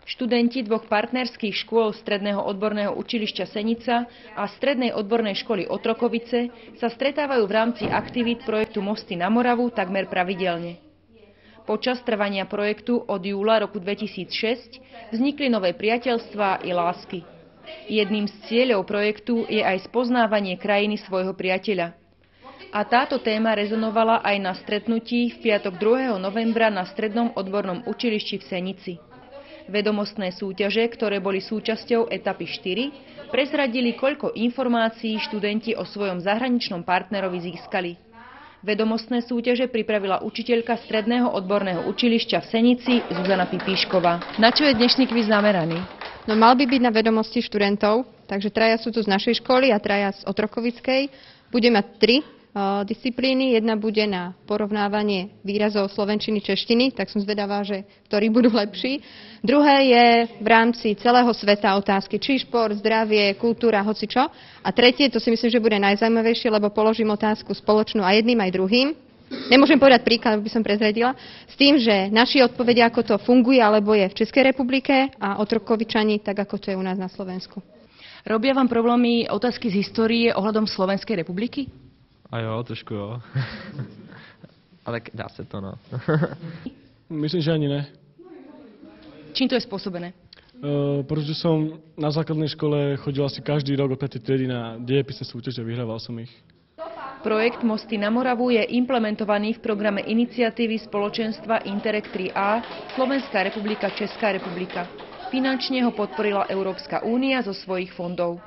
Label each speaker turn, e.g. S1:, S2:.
S1: Študenti dvoch partnerských škôl Stredného odborného učilišťa Senica a Strednej odbornej školy Otrokovice sa stretávajú v rámci aktivít projektu Mosty na Moravu takmer pravidelne. Počas trvania projektu od júla roku 2006 vznikli nové priateľstvá i lásky. Jedným z cieľov projektu je aj spoznávanie krajiny svojho priateľa. A táto téma rezonovala aj na stretnutí v piatok 2. novembra na Strednom odbornom učilišti v Senici. Vedomostné súťaže, ktoré boli súčasťou etapy 4, prezradili, koľko informácií študenti o svojom zahraničnom partnerovi získali. Vedomostné súťaže pripravila učiteľka Stredného odborného učilišťa v Senici Zuzana Pipíšková. Na čo je dnešný kvíz zameraný?
S2: No, mal by byť na vedomosti študentov, takže traja sú tu z našej školy a traja z Otrokovickej. Budeme mať 3 disciplíny. Jedna bude na porovnávanie výrazov slovenčiny, češtiny, tak som zvedavá, že ktorí budú lepší. Druhé je v rámci celého sveta otázky, či šport, zdravie, kultúra, hocičo. A tretie, to si myslím, že bude najzaujímavejšie, lebo položím otázku spoločnú aj jedným, aj druhým. Nemôžem povedať príklad, by som prezradila, s tým, že naši odpovedia, ako to funguje, alebo je v Českej republike a Otrokovičani, tak ako to je u nás na Slovensku.
S1: Robia vám problémy otázky z histórie ohľadom Slovenskej republiky?
S3: A jo, trošku jo. Ale dá se to, no.
S4: Myslím, že ani ne.
S1: Čím to je spôsobené?
S4: Protože som na základnej škole chodil asi každý rok od 5. triedy na dejepisné súťaže, vyhrával som ich.
S1: Projekt Mosty na Moravu je implementovaný v programe iniciatívy spoločenstva Interreg 3A Slovenská republika, Česká republika. Finančne ho podporila Európska únia zo svojich fondov.